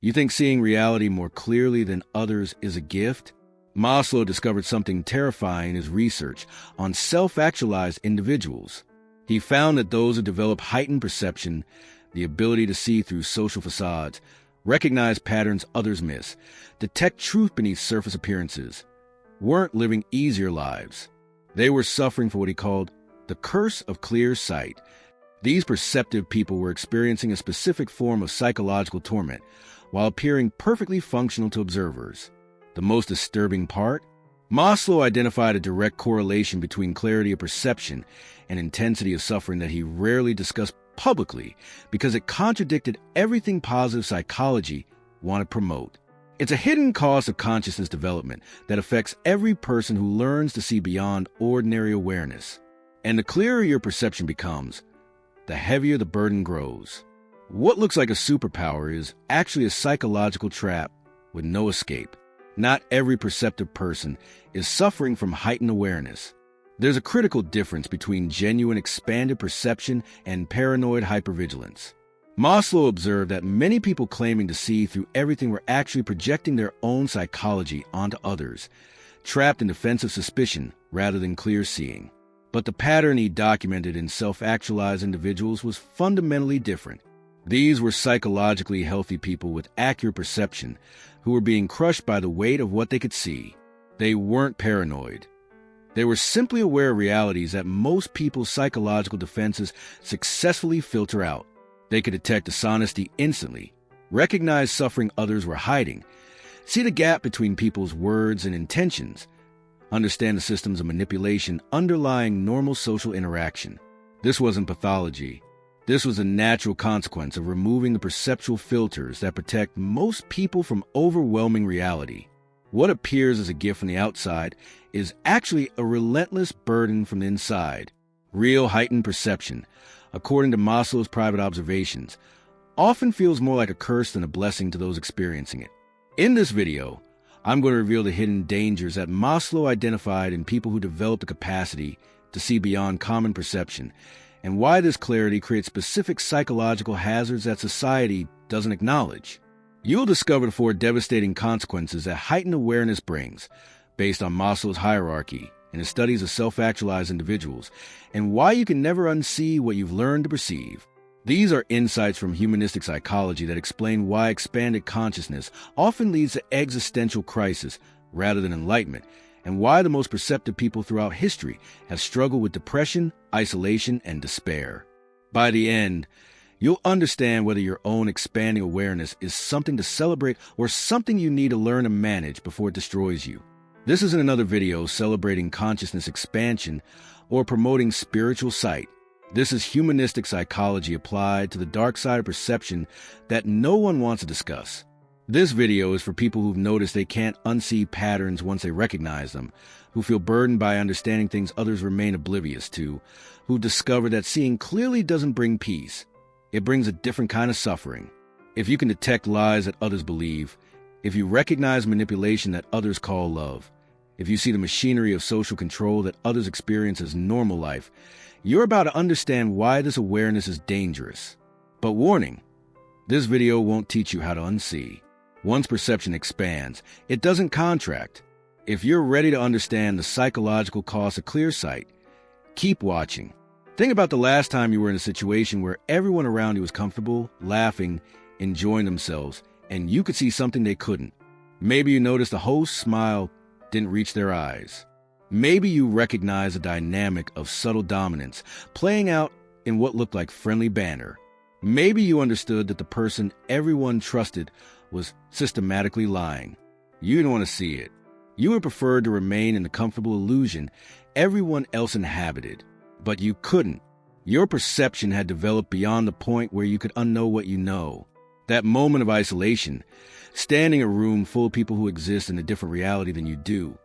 You think seeing reality more clearly than others is a gift? Maslow discovered something terrifying in his research on self-actualized individuals. He found that those who develop heightened perception, the ability to see through social facades, recognize patterns others miss, detect truth beneath surface appearances, weren't living easier lives. They were suffering for what he called the curse of clear sight. These perceptive people were experiencing a specific form of psychological torment while appearing perfectly functional to observers. The most disturbing part? Maslow identified a direct correlation between clarity of perception and intensity of suffering that he rarely discussed publicly because it contradicted everything positive psychology wanted to promote. It's a hidden cost of consciousness development that affects every person who learns to see beyond ordinary awareness. And the clearer your perception becomes, the heavier the burden grows. What looks like a superpower is actually a psychological trap with no escape. Not every perceptive person is suffering from heightened awareness. There's a critical difference between genuine expanded perception and paranoid hypervigilance. Maslow observed that many people claiming to see through everything were actually projecting their own psychology onto others, trapped in defensive suspicion rather than clear seeing. But the pattern he documented in self-actualized individuals was fundamentally different. These were psychologically healthy people with accurate perception who were being crushed by the weight of what they could see. They weren't paranoid. They were simply aware of realities that most people's psychological defenses successfully filter out. They could detect dishonesty instantly, recognize suffering others were hiding, see the gap between people's words and intentions, understand the systems of manipulation underlying normal social interaction. This wasn't pathology. This was a natural consequence of removing the perceptual filters that protect most people from overwhelming reality. What appears as a gift from the outside is actually a relentless burden from the inside. Real heightened perception, according to Maslow's private observations, often feels more like a curse than a blessing to those experiencing it. In this video, I'm going to reveal the hidden dangers that Maslow identified in people who develop the capacity to see beyond common perception, and why this clarity creates specific psychological hazards that society doesn't acknowledge. You'll discover the 4 devastating consequences that heightened awareness brings, based on Maslow's hierarchy and his studies of self-actualized individuals, and why you can never unsee what you've learned to perceive. These are insights from humanistic psychology that explain why expanded consciousness often leads to existential crisis rather than enlightenment, and why the most perceptive people throughout history have struggled with depression, isolation, and despair. By the end, you'll understand whether your own expanding awareness is something to celebrate or something you need to learn to manage before it destroys you. This isn't another video celebrating consciousness expansion or promoting spiritual sight. This is humanistic psychology applied to the dark side of perception that no one wants to discuss. This video is for people who've noticed they can't unsee patterns once they recognize them, who feel burdened by understanding things others remain oblivious to, who discover that seeing clearly doesn't bring peace. It brings a different kind of suffering. If you can detect lies that others believe, if you recognize manipulation that others call love, if you see the machinery of social control that others experience as normal life, you're about to understand why this awareness is dangerous. But warning, this video won't teach you how to unsee. Once perception expands, it doesn't contract. If you're ready to understand the psychological cost of clear sight, keep watching. Think about the last time you were in a situation where everyone around you was comfortable, laughing, enjoying themselves, and you could see something they couldn't. Maybe you noticed the host's smile didn't reach their eyes. Maybe you recognized a dynamic of subtle dominance playing out in what looked like friendly banter. Maybe you understood that the person everyone trusted was systematically lying. You didn't want to see it. You would prefer to remain in the comfortable illusion everyone else inhabited. But you couldn't. Your perception had developed beyond the point where you could unknow what you know. That moment of isolation, standing in a room full of people who exist in a different reality than you do,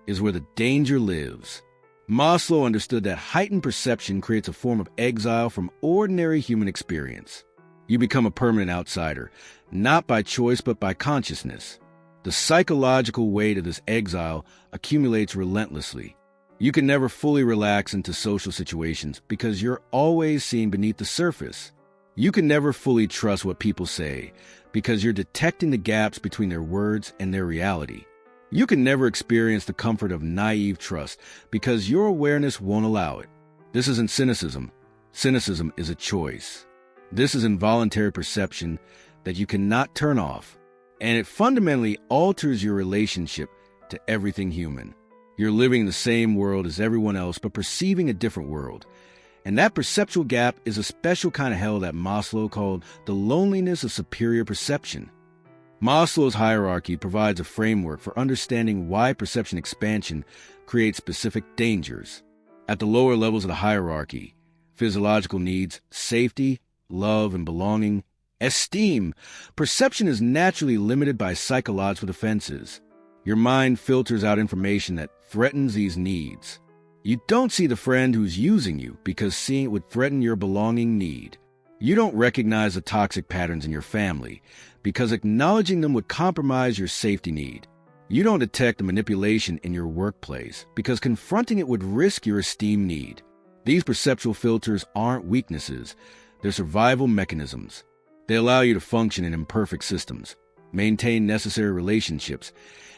is where the danger lives. Maslow understood that heightened perception creates a form of exile from ordinary human experience. You become a permanent outsider, not by choice but by consciousness. The psychological weight of this exile accumulates relentlessly. You can never fully relax into social situations because you're always seeing beneath the surface. You can never fully trust what people say because you're detecting the gaps between their words and their reality. You can never experience the comfort of naive trust because your awareness won't allow it. This isn't cynicism. Cynicism is a choice. This is involuntary perception that you cannot turn off, and it fundamentally alters your relationship to everything human. You're living in the same world as everyone else, but perceiving a different world. And that perceptual gap is a special kind of hell that Maslow called the loneliness of superior perception. Maslow's hierarchy provides a framework for understanding why perception expansion creates specific dangers. At the lower levels of the hierarchy, physiological needs, safety, love and belonging, esteem, perception is naturally limited by psychological defenses. Your mind filters out information that threatens these needs. You don't see the friend who's using you because seeing it would threaten your belonging need. You don't recognize the toxic patterns in your family because acknowledging them would compromise your safety need. You don't detect the manipulation in your workplace because confronting it would risk your esteem need. These perceptual filters aren't weaknesses, they're survival mechanisms. They allow you to function in imperfect systems, maintain necessary relationships,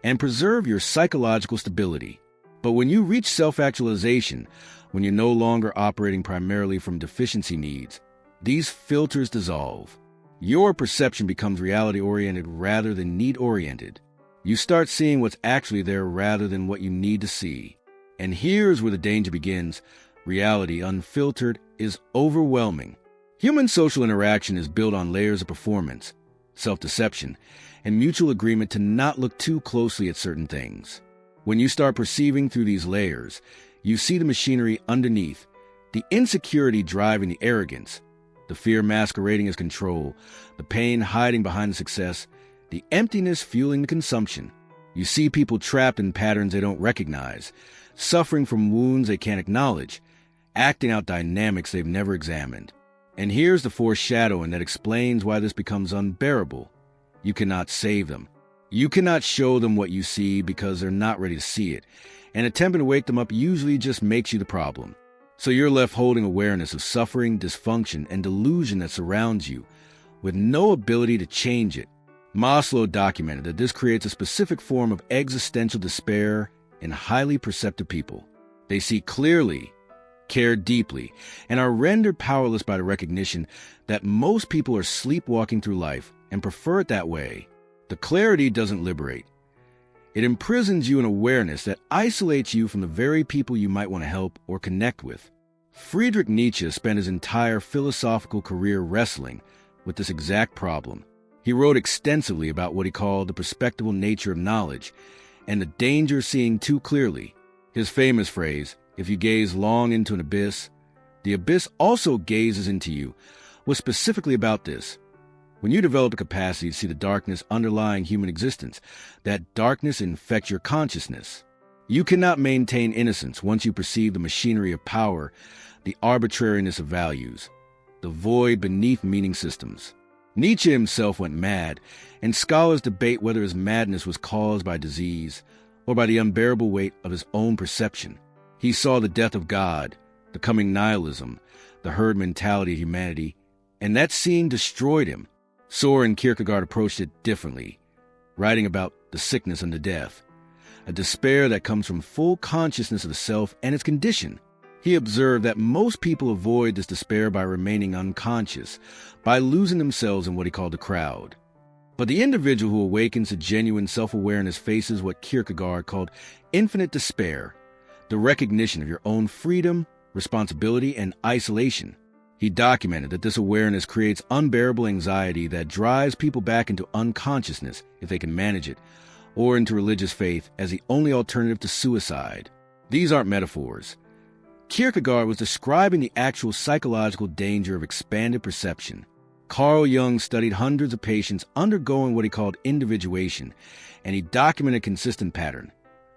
and preserve your psychological stability. But when you reach self-actualization, when you're no longer operating primarily from deficiency needs, these filters dissolve. Your perception becomes reality-oriented rather than need-oriented. You start seeing what's actually there rather than what you need to see. And here's where the danger begins. Reality, unfiltered, is overwhelming. Human social interaction is built on layers of performance, self-deception, and mutual agreement to not look too closely at certain things. When you start perceiving through these layers, you see the machinery underneath, the insecurity driving the arrogance, the fear masquerading as control, the pain hiding behind the success, the emptiness fueling the consumption. You see people trapped in patterns they don't recognize, suffering from wounds they can't acknowledge, acting out dynamics they've never examined. And here's the foreshadowing that explains why this becomes unbearable. You cannot save them. You cannot show them what you see because they're not ready to see it, and attempting to wake them up usually just makes you the problem. So you're left holding awareness of suffering, dysfunction, and delusion that surrounds you, with no ability to change it. Maslow documented that this creates a specific form of existential despair in highly perceptive people. They see clearly, care deeply, and are rendered powerless by the recognition that most people are sleepwalking through life and prefer it that way. The clarity doesn't liberate. It imprisons you in awareness that isolates you from the very people you might want to help or connect with. Friedrich Nietzsche spent his entire philosophical career wrestling with this exact problem. He wrote extensively about what he called the perspectival nature of knowledge and the danger of seeing too clearly. His famous phrase, "If you gaze long into an abyss, the abyss also gazes into you," was specifically about this. When you develop the capacity to see the darkness underlying human existence, that darkness infects your consciousness. You cannot maintain innocence once you perceive the machinery of power, the arbitrariness of values, the void beneath meaning systems. Nietzsche himself went mad, and scholars debate whether his madness was caused by disease or by the unbearable weight of his own perception. He saw the death of God, the coming nihilism, the herd mentality of humanity, and that seeing destroyed him. Soren Kierkegaard approached it differently, writing about the sickness and the death, a despair that comes from full consciousness of the self and its condition. He observed that most people avoid this despair by remaining unconscious, by losing themselves in what he called the crowd. But the individual who awakens to genuine self-awareness faces what Kierkegaard called infinite despair, the recognition of your own freedom, responsibility, and isolation. He documented that this awareness creates unbearable anxiety that drives people back into unconsciousness, if they can manage it, or into religious faith as the only alternative to suicide. These aren't metaphors. Kierkegaard was describing the actual psychological danger of expanded perception. Carl Jung studied hundreds of patients undergoing what he called individuation, and he documented a consistent pattern.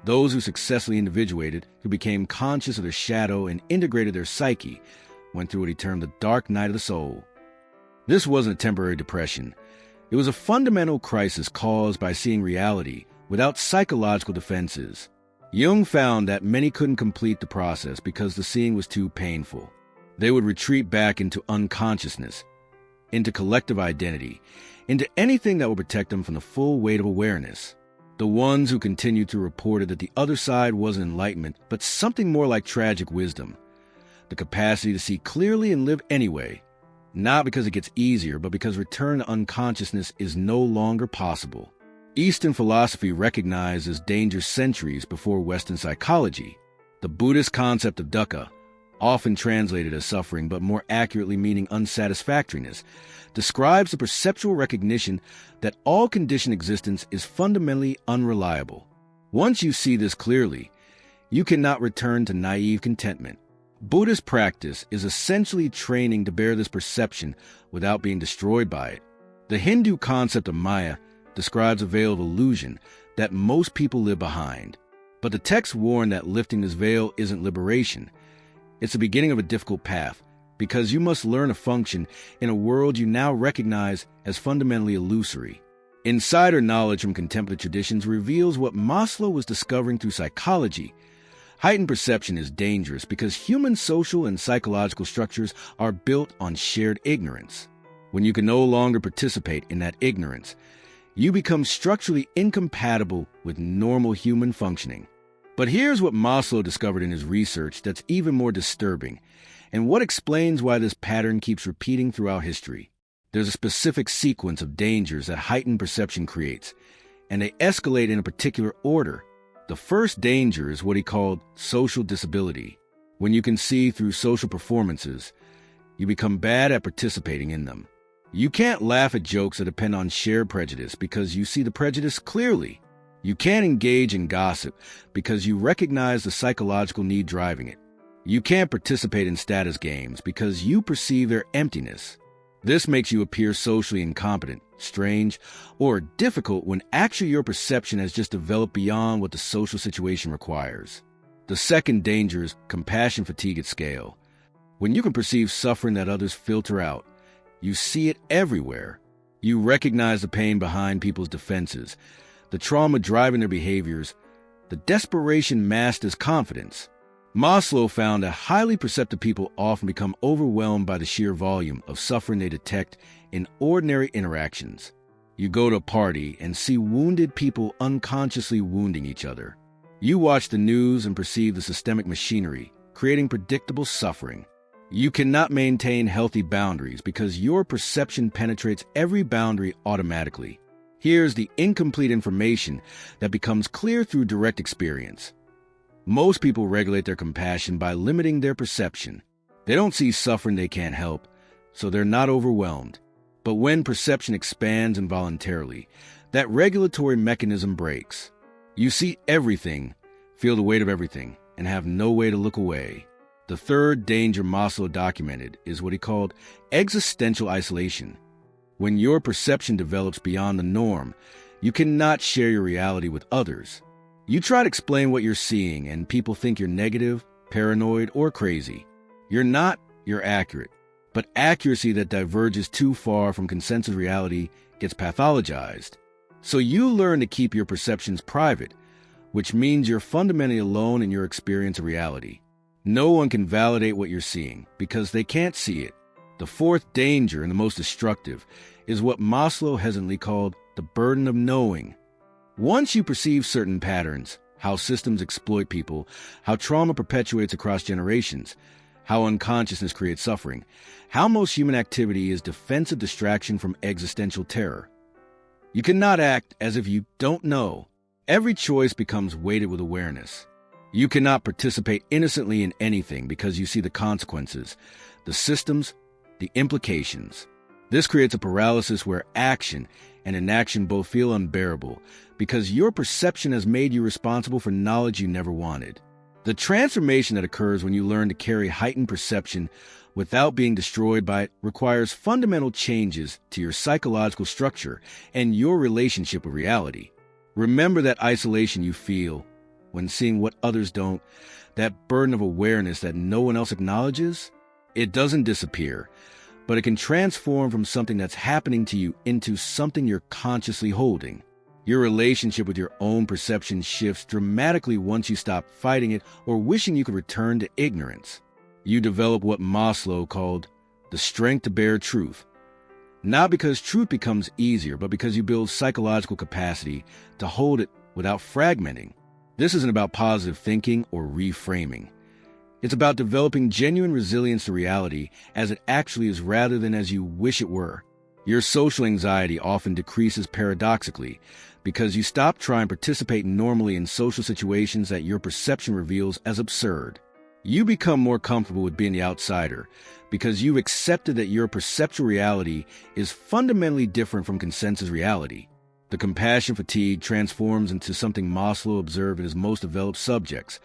Those who successfully individuated, who became conscious of their shadow and integrated their psyche, went through what he termed the dark night of the soul. This wasn't a temporary depression. It was a fundamental crisis caused by seeing reality without psychological defenses. Jung found that many couldn't complete the process because the seeing was too painful. They would retreat back into unconsciousness, into collective identity, into anything that will protect them from the full weight of awareness. The ones who continued to reported that the other side wasn't enlightenment, but something more like tragic wisdom. The capacity to see clearly and live anyway, not because it gets easier, but because return to unconsciousness is no longer possible. Eastern philosophy recognized this danger centuries before Western psychology. The Buddhist concept of dukkha, often translated as suffering but more accurately meaning unsatisfactoriness, describes the perceptual recognition that all conditioned existence is fundamentally unreliable. Once you see this clearly, you cannot return to naive contentment. Buddhist practice is essentially training to bear this perception without being destroyed by it. The Hindu concept of Maya describes a veil of illusion that most people live behind. But the texts warn that lifting this veil isn't liberation. It's the beginning of a difficult path, because you must learn to function in a world you now recognize as fundamentally illusory. Insider knowledge from contemplative traditions reveals what Maslow was discovering through psychology. Heightened perception is dangerous because human social and psychological structures are built on shared ignorance. When you can no longer participate in that ignorance, you become structurally incompatible with normal human functioning. But here's what Maslow discovered in his research that's even more disturbing, and what explains why this pattern keeps repeating throughout history. There's a specific sequence of dangers that heightened perception creates, and they escalate in a particular order. The first danger is what he called social disability. When you can see through social performances, you become bad at participating in them. You can't laugh at jokes that depend on shared prejudice because you see the prejudice clearly. You can't engage in gossip because you recognize the psychological need driving it. You can't participate in status games because you perceive their emptiness. This makes you appear socially incompetent, strange, or difficult when actually your perception has just developed beyond what the social situation requires. The second danger is compassion fatigue at scale. When you can perceive suffering that others filter out, you see it everywhere. You recognize the pain behind people's defenses, the trauma driving their behaviors, the desperation masked as confidence. Maslow found that highly perceptive people often become overwhelmed by the sheer volume of suffering they detect in ordinary interactions. You go to a party and see wounded people unconsciously wounding each other. You watch the news and perceive the systemic machinery, creating predictable suffering. You cannot maintain healthy boundaries because your perception penetrates every boundary automatically. Here's the incomplete information that becomes clear through direct experience. Most people regulate their compassion by limiting their perception. They don't see suffering they can't help, so they're not overwhelmed. But when perception expands involuntarily, that regulatory mechanism breaks. You see everything, feel the weight of everything, and have no way to look away. The third danger Maslow documented is what he called existential isolation. When your perception develops beyond the norm, you cannot share your reality with others. You try to explain what you're seeing, and people think you're negative, paranoid, or crazy. You're not, you're accurate. But accuracy that diverges too far from consensus reality gets pathologized. So you learn to keep your perceptions private, which means you're fundamentally alone in your experience of reality. No one can validate what you're seeing because they can't see it. The fourth danger, and the most destructive, is what Maslow hesitantly called the burden of knowing. Once you perceive certain patterns, how systems exploit people, how trauma perpetuates across generations, how unconsciousness creates suffering, how most human activity is defensive distraction from existential terror, you cannot act as if you don't know. Every choice becomes weighted with awareness. You cannot participate innocently in anything because you see the consequences, the systems, the implications. This creates a paralysis where action and inaction both feel unbearable because your perception has made you responsible for knowledge you never wanted. The transformation that occurs when you learn to carry heightened perception without being destroyed by it requires fundamental changes to your psychological structure and your relationship with reality. Remember that isolation you feel when seeing what others don't, that burden of awareness that no one else acknowledges. It doesn't disappear, but it can transform from something that's happening to you into something you're consciously holding. Your relationship with your own perception shifts dramatically once you stop fighting it or wishing you could return to ignorance. You develop what Maslow called the strength to bear truth. Not because truth becomes easier, but because you build psychological capacity to hold it without fragmenting. This isn't about positive thinking or reframing. It's about developing genuine resilience to reality as it actually is rather than as you wish it were. Your social anxiety often decreases paradoxically because you stop trying to participate normally in social situations that your perception reveals as absurd. You become more comfortable with being the outsider because you've accepted that your perceptual reality is fundamentally different from consensus reality. The compassion fatigue transforms into something Maslow observed in his most developed subjects,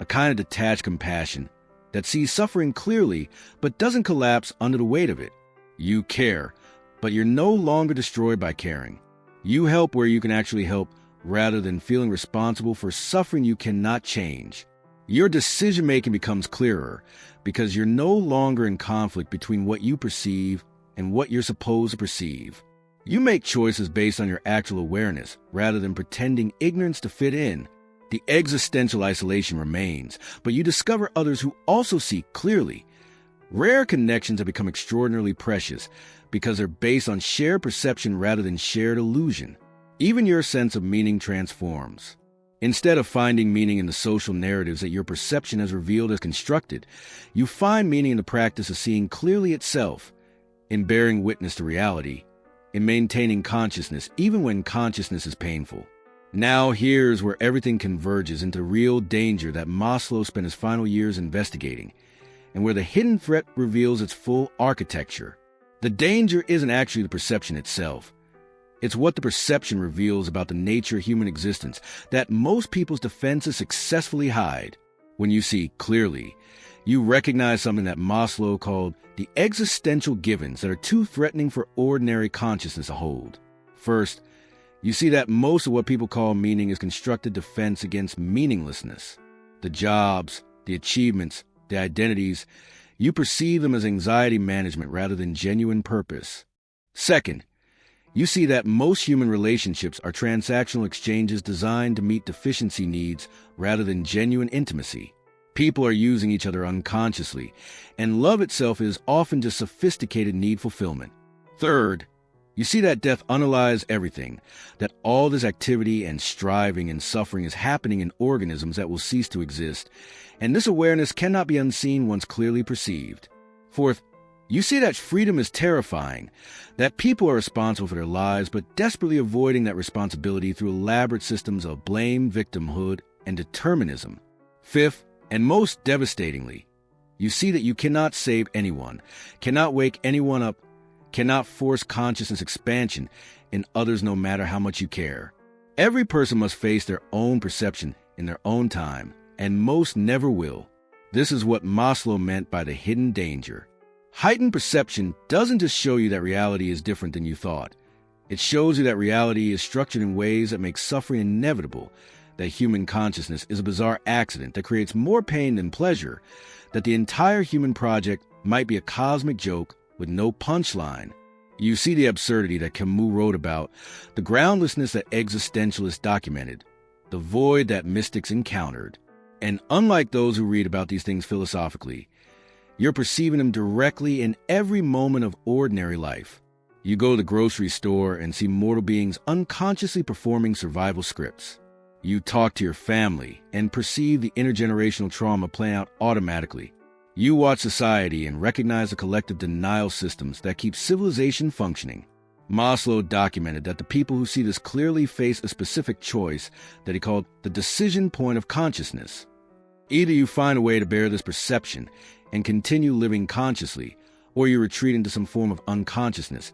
a kind of detached compassion that sees suffering clearly but doesn't collapse under the weight of it. You care, but you're no longer destroyed by caring. You help where you can actually help rather than feeling responsible for suffering you cannot change. Your decision-making becomes clearer because you're no longer in conflict between what you perceive and what you're supposed to perceive. You make choices based on your actual awareness rather than pretending ignorance to fit in. The existential isolation remains, but you discover others who also see clearly. Rare connections have become extraordinarily precious because they're based on shared perception rather than shared illusion. Even your sense of meaning transforms. Instead of finding meaning in the social narratives that your perception has revealed as constructed, you find meaning in the practice of seeing clearly itself, in bearing witness to reality, in maintaining consciousness even when consciousness is painful. Now here's where everything converges into the real danger that Maslow spent his final years investigating, and where the hidden threat reveals its full architecture. The danger isn't actually the perception itself. It's what the perception reveals about the nature of human existence that most people's defenses successfully hide. When you see clearly, you recognize something that Maslow called the existential givens that are too threatening for ordinary consciousness to hold. First, you see that most of what people call meaning is constructed defense against meaninglessness. The jobs, the achievements, the identities, you perceive them as anxiety management rather than genuine purpose. Second, you see that most human relationships are transactional exchanges designed to meet deficiency needs rather than genuine intimacy. People are using each other unconsciously, and love itself is often just sophisticated need fulfillment. Third, you see that death underlies everything, that all this activity and striving and suffering is happening in organisms that will cease to exist, and this awareness cannot be unseen once clearly perceived. Fourth, you see that freedom is terrifying, that people are responsible for their lives but desperately avoiding that responsibility through elaborate systems of blame, victimhood, and determinism. Fifth, and most devastatingly, you see that you cannot save anyone, cannot wake anyone up, cannot force consciousness expansion in others no matter how much you care. Every person must face their own perception in their own time, and most never will. This is what Maslow meant by the hidden danger. Heightened perception doesn't just show you that reality is different than you thought. It shows you that reality is structured in ways that make suffering inevitable, that human consciousness is a bizarre accident that creates more pain than pleasure, that the entire human project might be a cosmic joke with no punchline. You see the absurdity that Camus wrote about, the groundlessness that existentialists documented, the void that mystics encountered. And unlike those who read about these things philosophically, you're perceiving them directly in every moment of ordinary life. You go to the grocery store and see mortal beings unconsciously performing survival scripts. You talk to your family and perceive the intergenerational trauma playing out automatically. You watch society and recognize the collective denial systems that keep civilization functioning. Maslow documented that the people who see this clearly face a specific choice that he called the decision point of consciousness. Either you find a way to bear this perception and continue living consciously, or you retreat into some form of unconsciousness,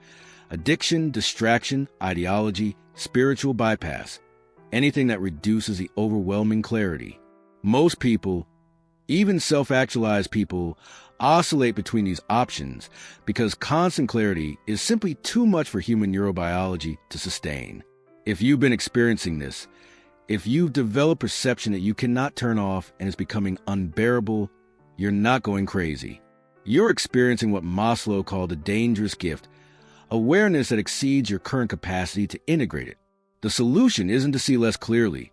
addiction, distraction, ideology, spiritual bypass, anything that reduces the overwhelming clarity. Most people, even self-actualized people, oscillate between these options because constant clarity is simply too much for human neurobiology to sustain. If you've been experiencing this, if you've developed perception that you cannot turn off and is becoming unbearable, you're not going crazy. You're experiencing what Maslow called a dangerous gift, awareness that exceeds your current capacity to integrate it. The solution isn't to see less clearly.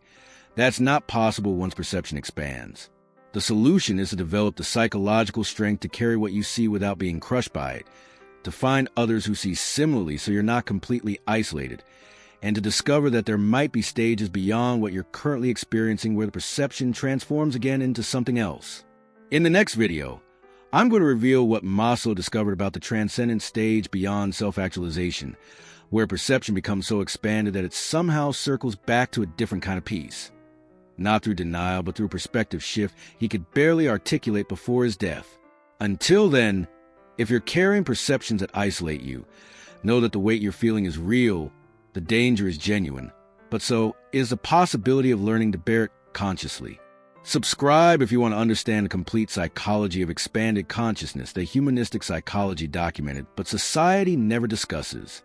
That's not possible once perception expands. The solution is to develop the psychological strength to carry what you see without being crushed by it, to find others who see similarly so you're not completely isolated, and to discover that there might be stages beyond what you're currently experiencing where the perception transforms again into something else. In the next video, I'm going to reveal what Maslow discovered about the transcendent stage beyond self-actualization, where perception becomes so expanded that it somehow circles back to a different kind of peace. Not through denial, but through a perspective shift he could barely articulate before his death. Until then, if you're carrying perceptions that isolate you, know that the weight you're feeling is real, the danger is genuine, but so is the possibility of learning to bear it consciously. Subscribe if you want to understand the complete psychology of expanded consciousness that humanistic psychology documented, but society never discusses.